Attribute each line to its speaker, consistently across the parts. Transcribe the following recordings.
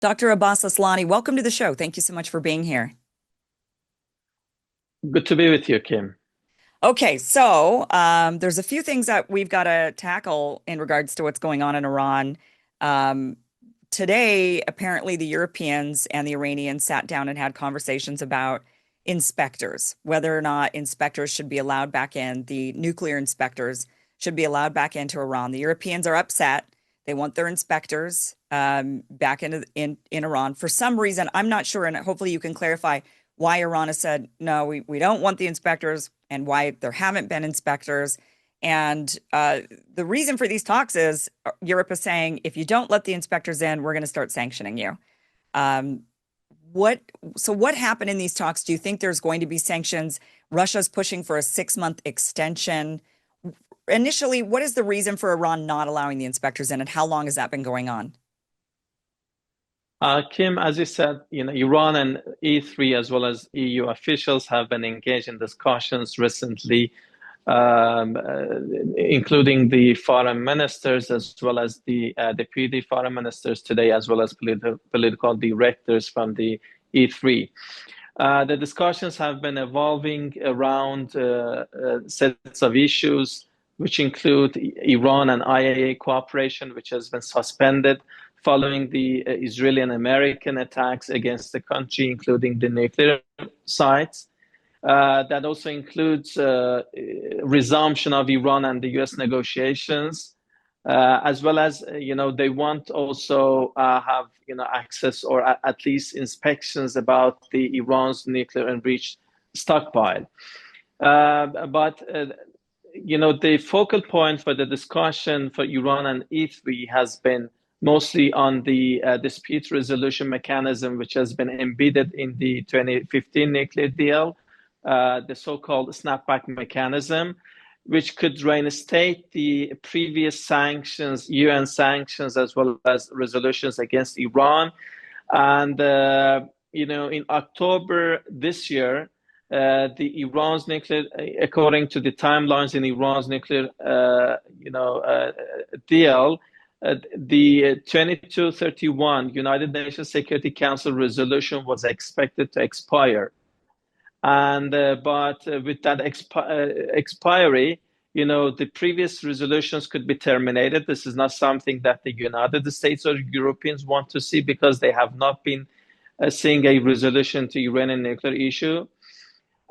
Speaker 1: Dr. Abbas Aslani, welcome to the show. Thank you so much for being here.
Speaker 2: Good to be with you, Kim.
Speaker 1: Okay, so there's a few things that we've got to tackle in regards to what's going on in Iran. Um, Today, apparently, the Europeans and the Iranians sat down and had conversations about inspectors, whether or not inspectors should be allowed back in, the nuclear inspectors should be allowed back into Iran. The Europeans are upset. They want their inspectors back in Iran. For some reason, I'm not sure, and hopefully you can clarify why Iran has said, no, we don't want the inspectors and why there haven't been inspectors. And the reason for these talks is Europe is saying, if you don't let the inspectors in, we're going to start sanctioning you. Um, what what happened in these talks? Do you think there's going to be sanctions? Russia's pushing for a 6-month extension. Initially, what is the reason for Iran not allowing the inspectors in, and how long has that been going on?
Speaker 2: Kim, as you said, Iran and E3 as well as EU officials have been engaged in discussions recently, including the foreign ministers as well as the deputy foreign ministers today, as well as political directors from the E3. The discussions have been evolving around sets of issues, which include Iran and IAEA cooperation, which has been suspended following the Israeli and American attacks against the country, including the nuclear sites. That also includes resumption of Iran and the U.S. negotiations, as well as they want also have access or at least inspections about the Iran's nuclear enriched stockpile. But the focal point for the discussion for Iran and E3 has been mostly on the dispute resolution mechanism, which has been embedded in the 2015 nuclear deal, the so-called snapback mechanism, which could reinstate the previous sanctions, UN sanctions, as well as resolutions against Iran. And, in October this year, the Iran's nuclear, according to the timelines in Iran's nuclear, deal, the 2231 United Nations Security Council resolution was expected to expire. And but with that expiry, the previous resolutions could be terminated. This is not something that the United States or Europeans want to see because they have not been seeing a resolution to Iranian nuclear issue.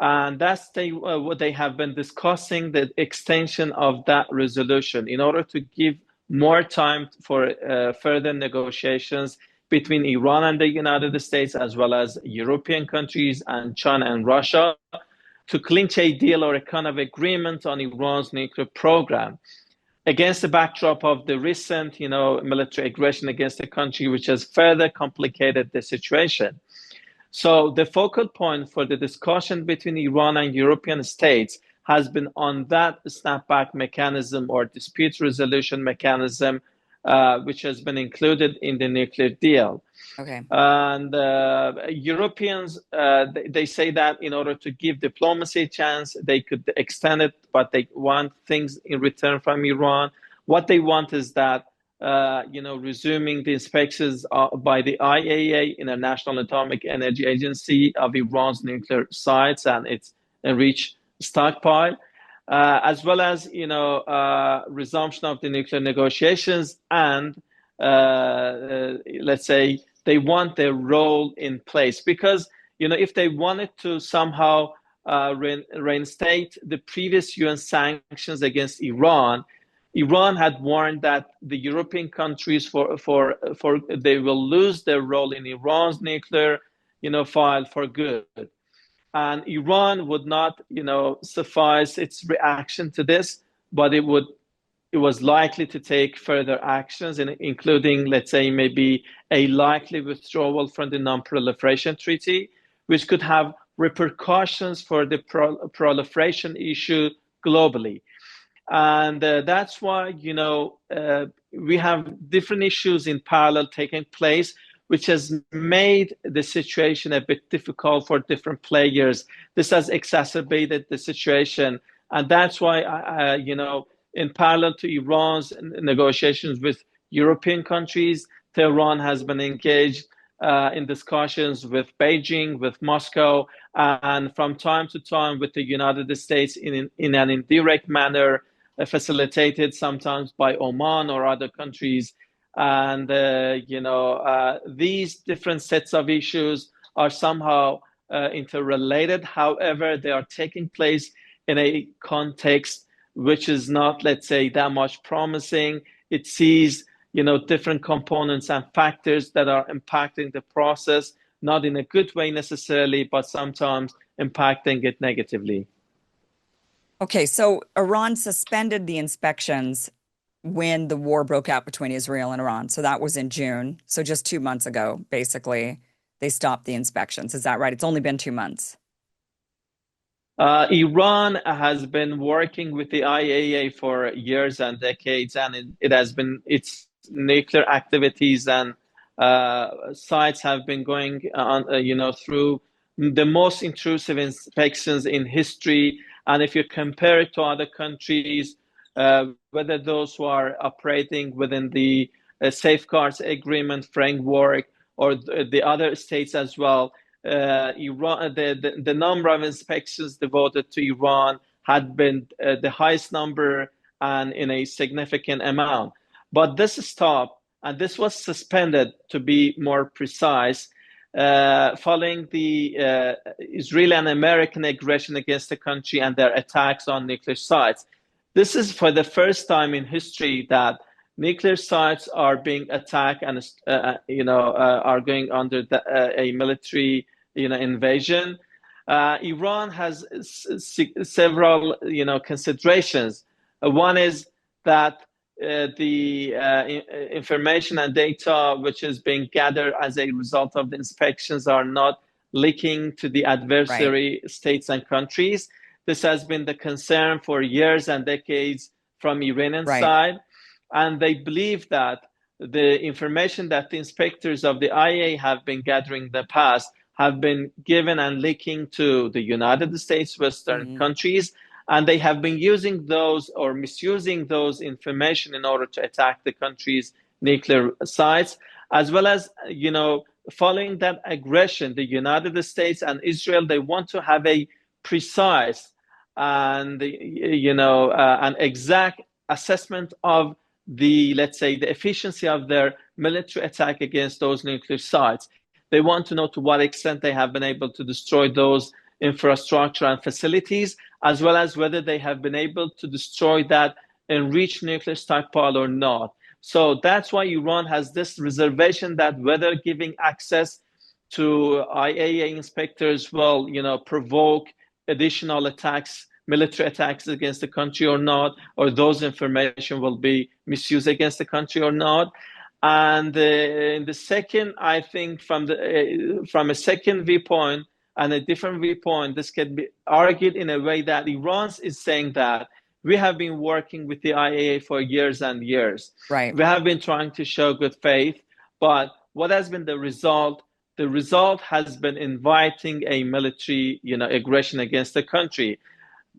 Speaker 2: And that's what they have been discussing, the extension of that resolution in order to give more time for further negotiations between Iran and the United States, as well as European countries and China and Russia, to clinch a deal or a kind of agreement on Iran's nuclear program against the backdrop of the recent, military aggression against the country, which has further complicated the situation. So the focal point for the discussion between Iran and European states has been on that snapback mechanism or dispute resolution mechanism, which has been included in the nuclear deal.
Speaker 1: Okay.
Speaker 2: And Europeans, they say that in order to give diplomacy a chance, they could extend it, but they want things in return from Iran. What they want is that resuming the inspections by the IAEA, International Atomic Energy Agency, of Iran's nuclear sites and its enriched stockpile, as well as resumption of the nuclear negotiations, and let's say they want their role in place because if they wanted to somehow reinstate the previous UN sanctions against Iran. Iran had warned that the European countries for they will lose their role in Iran's nuclear, file for good, and Iran would not, suffice its reaction to this, but it was likely to take further actions, including, let's say, maybe a likely withdrawal from the Non-Proliferation Treaty, which could have repercussions for the proliferation issue globally. And that's why, we have different issues in parallel taking place, which has made the situation a bit difficult for different players. This has exacerbated the situation. And that's why, in parallel to Iran's negotiations with European countries, Tehran has been engaged in discussions with Beijing, with Moscow, and from time to time with the United States in an indirect manner, facilitated sometimes by Oman or other countries. And, these different sets of issues are somehow interrelated. However, they are taking place in a context which is not, let's say, that much promising. It sees, different components and factors that are impacting the process, not in a good way necessarily, but sometimes impacting it negatively.
Speaker 1: Okay, so Iran suspended the inspections when the war broke out between Israel and Iran. So that was in June. So just 2 months ago, basically, they stopped the inspections. Is that right? It's only been 2 months.
Speaker 2: Iran has been working with the IAEA for years and decades, and it has been its nuclear activities and sites have been going on, through the most intrusive inspections in history. And if you compare it to other countries, whether those who are operating within the safeguards agreement framework or the other states as well, Iran, the number of inspections devoted to Iran had been the highest number and in a significant amount. But this stopped, and this was suspended, to be more precise, following the Israeli and American aggression against the country and their attacks on nuclear sites. This is for the first time in history that nuclear sites are being attacked and are going under a military invasion. Iran has several considerations. One is that the information and data which is being gathered as a result of the inspections are not leaking to the adversary states and countries. This has been the concern for years and decades from Iranian side. And they believe that the information that the inspectors of the IAEA have been gathering in the past have been given and leaking to the United States, Western countries, and they have been using those or misusing those information in order to attack the country's nuclear sites, as well as, following that aggression, the United States and Israel, they want to have a precise and, an exact assessment of let's say, the efficiency of their military attack against those nuclear sites. They want to know to what extent they have been able to destroy those infrastructure and facilities, as well as whether they have been able to destroy that enriched nuclear stockpile or not. So that's why Iran has this reservation that whether giving access to IAEA inspectors will, provoke additional attacks, military attacks against the country or not, or those information will be misused against the country or not. And in the second, I think from a second viewpoint and a different viewpoint, this can be argued in a way that Iran is saying that we have been working with the IAEA for years and years.
Speaker 1: Right.
Speaker 2: We have been trying to show good faith, but what has been the result? The result has been inviting a military, aggression against the country.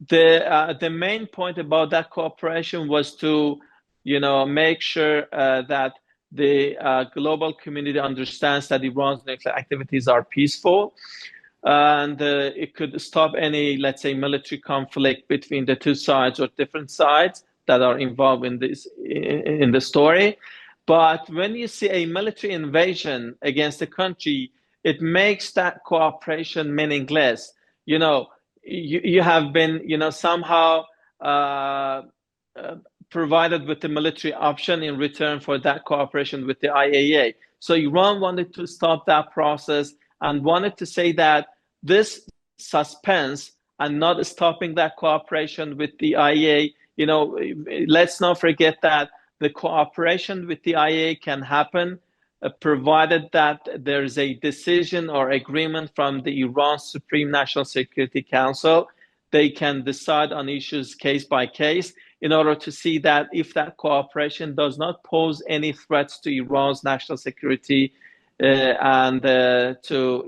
Speaker 2: The main point about that cooperation was to, make sure that the global community understands that Iran's nuclear activities are peaceful, and it could stop any, let's say, military conflict between the two sides or different sides that are involved in this in the story. But when you see a military invasion against the country, it makes that cooperation meaningless. You have been, somehow provided with the military option in return for that cooperation with the IAEA. So Iran wanted to stop that process and wanted to say that this suspense and not stopping that cooperation with the IAEA, let's not forget that the cooperation with the IAEA can happen provided that there is a decision or agreement from the Iran Supreme National Security Council. They can decide on issues case by case in order to see that if that cooperation does not pose any threats to Iran's national security and to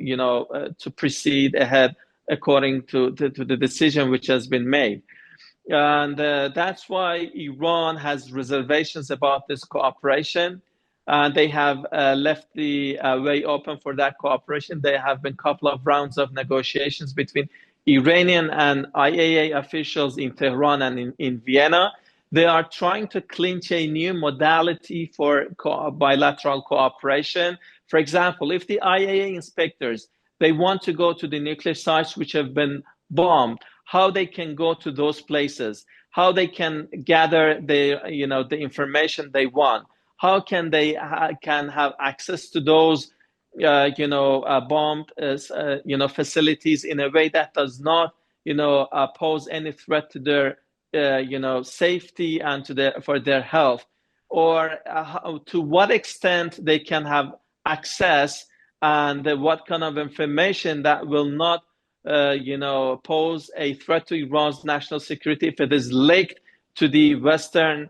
Speaker 2: proceed ahead according to the decision which has been made. And that's why Iran has reservations about this cooperation. They have left the way open for that cooperation. There have been a couple of rounds of negotiations between Iranian and IAEA officials in Tehran and in Vienna. They are trying to clinch a new modality for bilateral cooperation. For example, if the IAEA inspectors they want to go to the nuclear sites which have been bombed, how they can go to those places, how they can gather the information they want, how can they can have access to those bombed facilities in a way that does not pose any threat to their safety and to their for their health, or to what extent they can have access, and what kind of information that will not pose a threat to Iran's national security if it is linked to the Western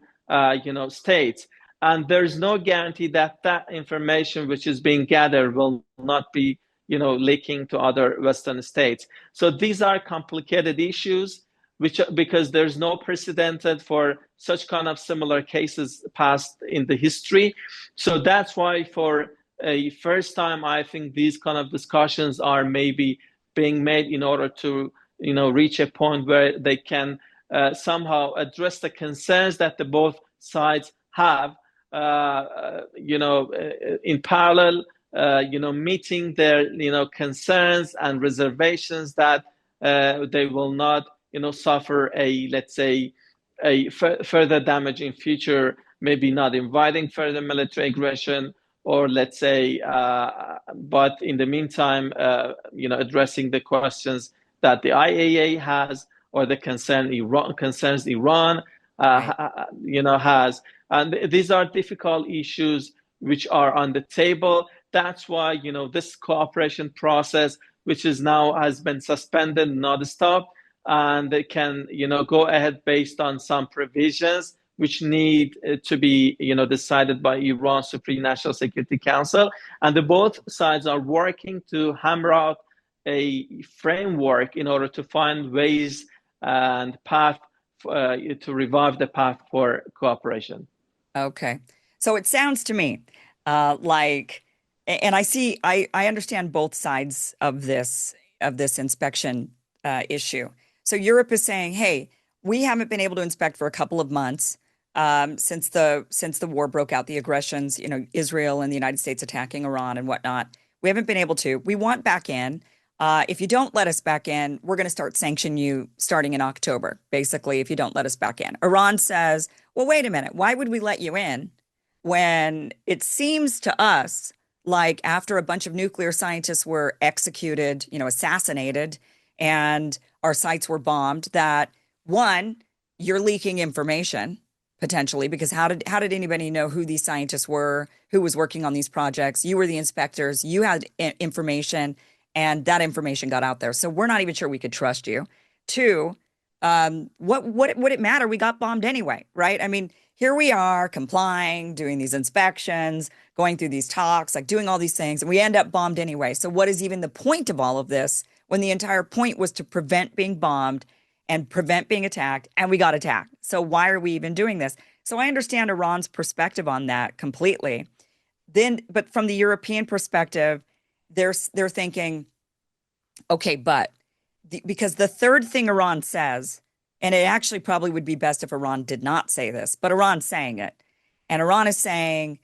Speaker 2: states. And there's no guarantee that that information which is being gathered will not be leaking to other Western states. So these are complicated issues, which because there's no precedent for such kind of similar cases past in the history. So that's why for a first time, I think these kind of discussions are maybe being made in order to reach a point where they can somehow address the concerns that the both sides have, in parallel, meeting their concerns and reservations that they will not suffer a, let's say, further damage in future, maybe not inviting further military aggression, or let's say, but in the meantime, addressing the questions that the IAEA has, or the concerns Iran, has. And these are difficult issues which are on the table. That's why, this cooperation process, which is now has been suspended, not stopped, and they can, go ahead based on some provisions which need to be, decided by Iran's Supreme National Security Council. And both sides are working to hammer out a framework in order to find ways and path to revive the path for cooperation.
Speaker 1: Okay. So it sounds to me like, and I understand both sides of this inspection issue. So Europe is saying, hey, we haven't been able to inspect for a couple of months since the war broke out, the aggressions, Israel and the United States attacking Iran and whatnot. We haven't been able to. We want back in. If you don't let us back in, we're going to start sanctioning you starting in October, basically, if you don't let us back in. Iran says, well, wait a minute. Why would we let you in when it seems to us like after a bunch of nuclear scientists were executed, assassinated, and our sites were bombed, that one, you're leaking information potentially, because how did anybody know who these scientists were, who was working on these projects? You were the inspectors, you had information, and that information got out there. So we're not even sure we could trust you. Two, what would it matter? We got bombed anyway, right? I mean, here we are complying, doing these inspections, going through these talks, like doing all these things, and we end up bombed anyway. So what is even the point of all of this when the entire point was to prevent being bombed and prevent being attacked, and we got attacked? So why are we even doing this? So I understand Iran's perspective on that completely. But from the European perspective, they're thinking, okay, but because the third thing Iran says, and it actually probably would be best if Iran did not say this, but Iran's saying it. And Iran is saying,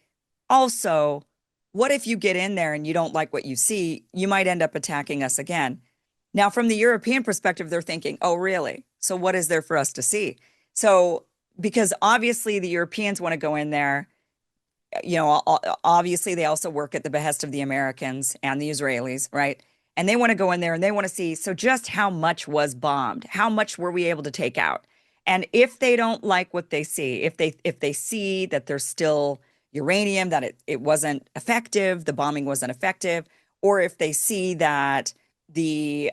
Speaker 1: also, what if you get in there and you don't like what you see? You might end up attacking us again. Now, from the European perspective, they're thinking, oh, really? So what is there for us to see? So, because obviously the Europeans want to go in there, obviously they also work at the behest of the Americans and the Israelis, right? And they want to go in there and they want to see, so just how much was bombed? How much were we able to take out? And if they don't like what they see, if they see that there's still uranium, that it wasn't effective, the bombing wasn't effective, or if they see that there's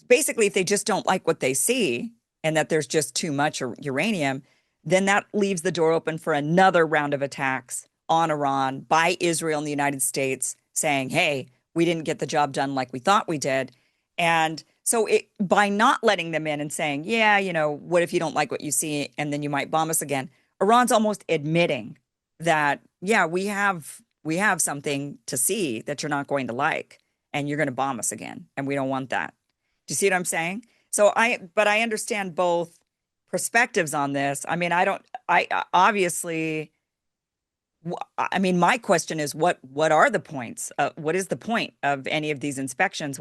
Speaker 1: basically, if they just don't like what they see and that there's just too much uranium, then that leaves the door open for another round of attacks on Iran by Israel and the United States, saying, hey, we didn't get the job done like we thought we did. And so by not letting them in and saying, yeah, what if you don't like what you see and then you might bomb us again? Iran's almost admitting that, yeah, we have something to see that you're not going to like, and you're going to bomb us again, and we don't want that. Do you see what I'm saying? But I understand both perspectives on this. I mean, obviously, I mean, my question is, what are the points? What is the point of any of these inspections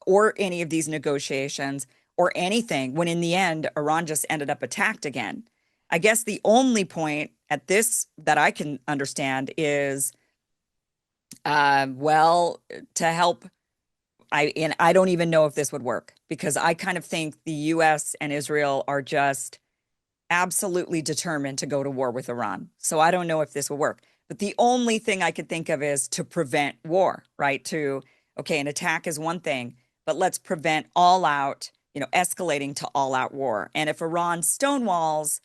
Speaker 1: or any of these negotiations, or anything, when in the end, Iran just ended up attacked again? I guess the only point at this that I can understand is, well, to help. And I don't even know if this would work, because I kind of think the U.S. and Israel are just absolutely determined to go to war with Iran. So I don't know if this will work. But the only thing I could think of is to prevent war, right? Okay, an attack is one thing, but let's prevent all out, escalating to all out war. And if Iran stonewalls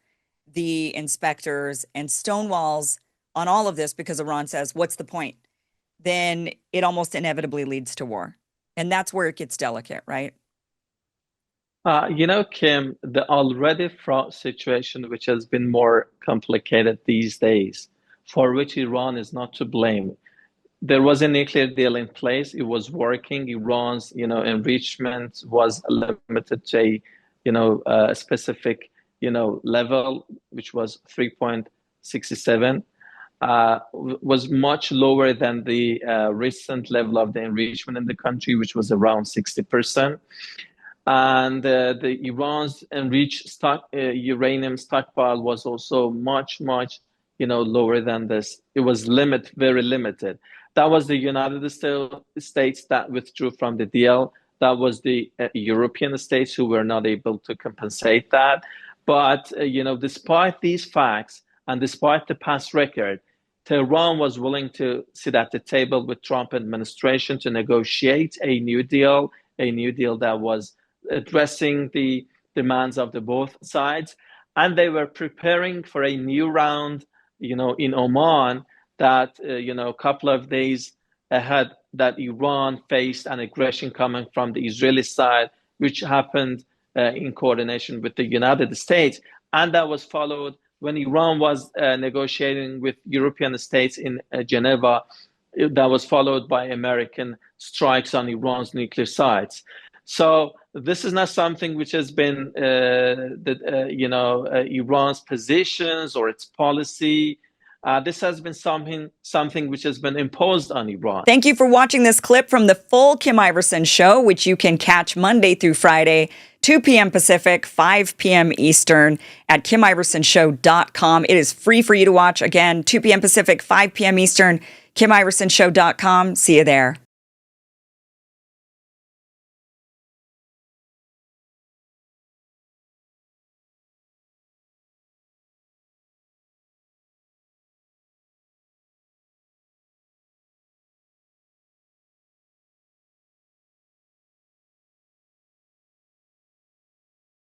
Speaker 1: the inspectors and stonewalls on all of this because Iran says, what's the point? Then it almost inevitably leads to war. And that's where it gets delicate, right?
Speaker 2: Kim, the already fraught situation, which has been more complicated these days, for which Iran is not to blame. There was a nuclear deal in place. It was working. Iran's, enrichment was limited to a specific, level, which was 3.67, was much lower than the recent level of the enrichment in the country, which was around 60%. And the Iran's enriched uranium stockpile was also much, much, lower than this. It was very limited. That was the United States that withdrew from the deal. That was the European states who were not able to compensate that. But, despite these facts and despite the past record, Tehran was willing to sit at the table with Trump administration to negotiate a new deal that was addressing the demands of the both sides. And they were preparing for a new round, in Oman, that, a couple of days ahead, that Iran faced an aggression coming from the Israeli side, which happened in coordination with the United States. And that was followed when Iran was negotiating with European states in Geneva. That was followed by American strikes on Iran's nuclear sites. So this is not something which has been, Iran's positions or its policy. This has been something which has been imposed on Iran.
Speaker 1: Thank you for watching this clip from the full Kim Iversen show, which you can catch Monday through Friday, 2 p.m. Pacific, 5 p.m. Eastern at KimIversonShow.com. It is free for you to watch. Again, 2 p.m. Pacific, 5 p.m. Eastern, KimIversonShow.com. See you there.